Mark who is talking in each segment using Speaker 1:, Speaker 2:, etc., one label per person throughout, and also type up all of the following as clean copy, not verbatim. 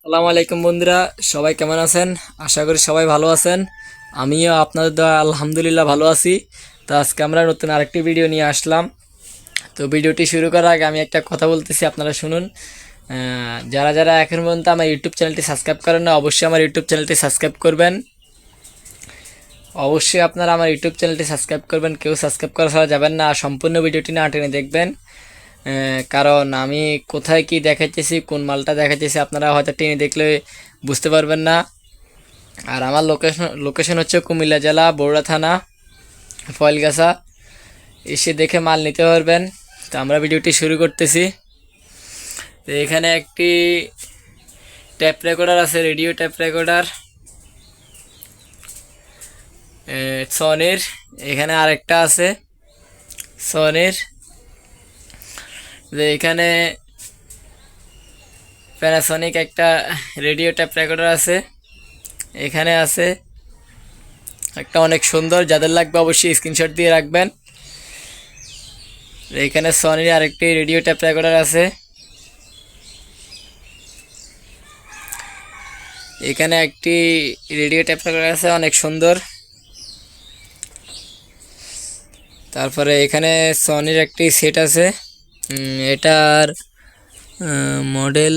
Speaker 1: আসসালামু আলাইকুম বন্ধুরা, সবাই কেমন আছেন? আশা করি সবাই ভালো আছেন। আমিও আপনাদের দোয়া আলহামদুলিল্লাহ ভালো আছি। তো আজকে আমরা নতুন আরেকটি ভিডিও নিয়ে আসলাম। তো ভিডিওটি শুরু করার আগে আমি একটা কথা বলতেছি, আপনারা শুনুন। যারা যারা এখন পর্যন্ত আমার ইউটিউব চ্যানেলটি সাবস্ক্রাইব করেন না, অবশ্যই আমার ইউটিউব চ্যানেলটি সাবস্ক্রাইব করবেন। অবশ্যই আপনারা আমার ইউটিউব চ্যানেলটি সাবস্ক্রাইব করবেন, কেউ সাবস্ক্রাইব করা ছাড়া যাবেন না। সম্পূর্ণ ভিডিওটি না টেনে দেখবেন, কারণ আমি কোথায় কি দেখাচ্ছি, কোন মালটা দেখাচ্ছি আপনারা হয়তো টেনে দেখলে বুঝতে পারবেন না। আর আমার লোকেশন হচ্ছে কুমিল্লা জেলা বগুড়া থানা ফয়েলগাছা। এসে দেখে মাল নিতে পারবেন। তো আমরা ভিডিওটি শুরু করতেছি। তো এখানে একটি ট্যাপ রেকর্ডার আছে, রেডিও ট্যাপ রেকর্ডার সনির। এখানে আরেকটা আছে সনির। যে এখানে প্যানাসনিক একটা রেডিও ট্যাপ রেকর্ডার আছে। এখানে আছে একটা অনেক সুন্দর, যাদের লাগবে অবশ্যই স্ক্রিনশট দিয়ে রাখবেন। এখানে সনির আরেকটি রেডিও ট্যাপ রেকর্ডার আছে। এখানে একটি রেডিও ট্যাপ রেকর্ডার আছে অনেক সুন্দর। তারপরে এখানে সনির একটি সেট আছে। এটার মডেল,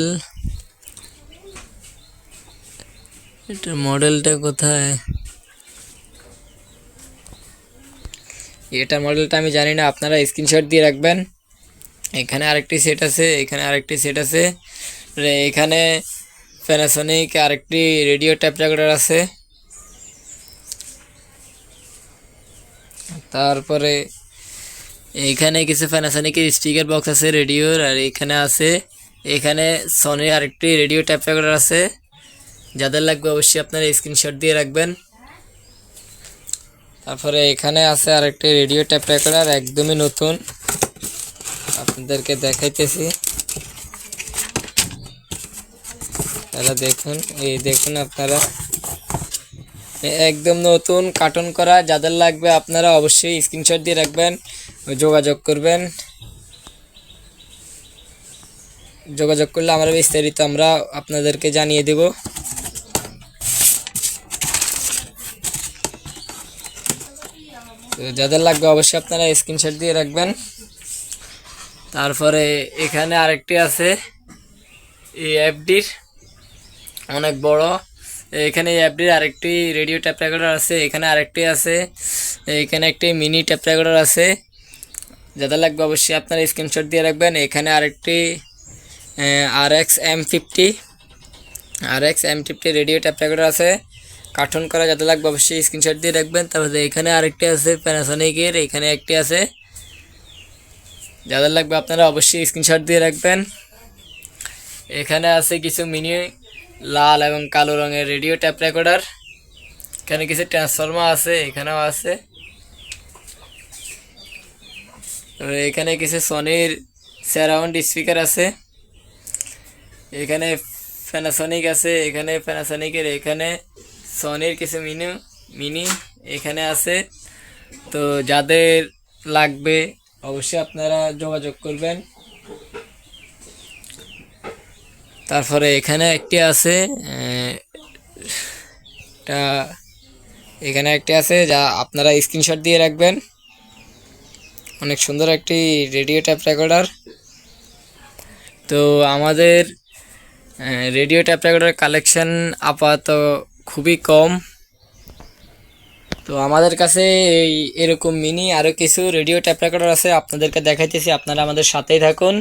Speaker 1: এটার মডেলটা কোথায়, এটার মডেলটা আমি জানি না, আপনারা স্ক্রিনশট দিয়ে রাখবেন। এখানে আরেকটি সেট আছে, এখানে আরেকটি সেট আছে। এখানে প্যানাসনিক আরেকটি রেডিও ট্যাপ রেকর্ডার আছে। তারপরে এইখানে কিছু প্যানাসনিকের স্টিকার বক্স আছে রেডিওর। আর এখানে আছে, এখানে সনির আরেকটি রেডিও ট্যাপ রেকর্ডার আছে। যাদের লাগবে অবশ্যই আপনারা স্ক্রিনশট দিয়ে রাখবেন। তারপরে এখানে আছে আরেকটি রেডিও ট্যাপ রেকর্ডার, একদমই নতুন, আপনাদেরকে দেখাইতেছি। তাহলে দেখুন, এই দেখুন আপনারা, একদম নতুন কার্টন করা। যাদের লাগবে আপনারা অবশ্যই স্ক্রিনশট দিয়ে রাখবেন, যোগাযোগ করবেন। যোগাযোগ করলে আমরা বিস্তারিত আমরা আপনাদেরকে জানিয়ে দেব। তো যাদের লাগবে অবশ্যই আপনারা স্ক্রিনশট দিয়ে রাখবেন। তারপরে এখানে আরেকটি আছে এই অ্যাপটির, অনেক বড়। এখানে এই অ্যাপটির আরেকটি রেডিও ট্যাপ রেকর্ডার আছে। এখানে আরেকটি আছে, এখানে একটি মিনি ট্যাপ রেকর্ডার আছে। যাদের লাগবে অবশ্যই আপনারা স্ক্রিনশট দিয়ে রাখবেন। এখানে আরেকটি RX M50 radio tap recorder আছে, কার্টুন করা। যাদের লাগবে অবশ্যই স্ক্রিনশট দিয়ে রাখবেন। তারপরে এখানে আরেকটি আছে প্যানাসনিকের, এখানে একটি আছে। যাদের লাগবে আপনারা অবশ্যই স্ক্রিনশট দিয়ে রাখবেন। এখানে আছে কিছু মিনি লাল এবং কালো রঙের রেডিও ট্যাপ রেকর্ডার। এখানে কিছু ট্রান্সফর্মার আছে, এখানেও আছে। এখানে কিছু সনির সারাউন্ড স্পিকার আছে। এখানে প্যানাসনিক আছে, এখানে প্যানাসনিকের, এখানে সনির কিছু মিনি এখানে আছে। তো যাদের লাগবে অবশ্যই আপনারা যোগাযোগ করবেন। তারপরে এখানে একটি আছে, এখানে একটি আছে, যা আপনারা স্ক্রিনশট দিয়ে রাখবেন। অনেক সুন্দর একটি রেডিও ট্যাপ রেকর্ডার। তো আমাদের রেডিও ট্যাপ রেকর্ডার কালেকশন আপাতত খুবই কম। তো আমাদের কাছে এরকম মিনি আরও কিছু রেডিও ট্যাপ রেকর্ডার আছে, আপনাদেরকে দেখাইতেছি। আপনারা আমাদের সাথেই থাকুন।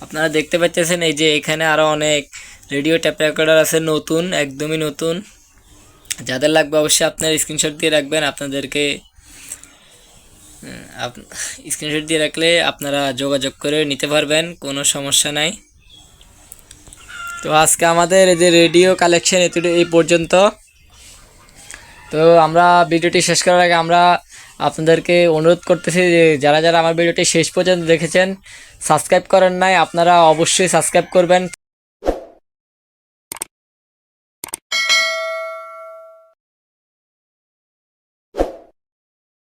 Speaker 1: আপনারা দেখতে পাচ্ছেন এই যে এখানে আরও অনেক রেডিও ট্যাপ রেকর্ডার আছে, নতুন, একদমই নতুন। যাদের লাগবে অবশ্যই আপনারা স্ক্রিনশট দিয়ে রাখবেন। আপনাদেরকে স্ক্রিনশট দিয়ে রাখলে আপনারা যোগাযোগ করে নিতে পারবেন, কোনো সমস্যা নাই। তো আজকে আমাদের এই যে রেডিও কালেকশন এই পর্যন্ত। তো আমরা ভিডিওটি শেষ করার আগে আমরা আপনাদেরকে অনুরোধ করতেছি যে যারা যারা আমার ভিডিওটি শেষ পর্যন্ত দেখেছেন, সাবস্ক্রাইব করেন নাই, আপনারা অবশ্যই সাবস্ক্রাইব করবেন।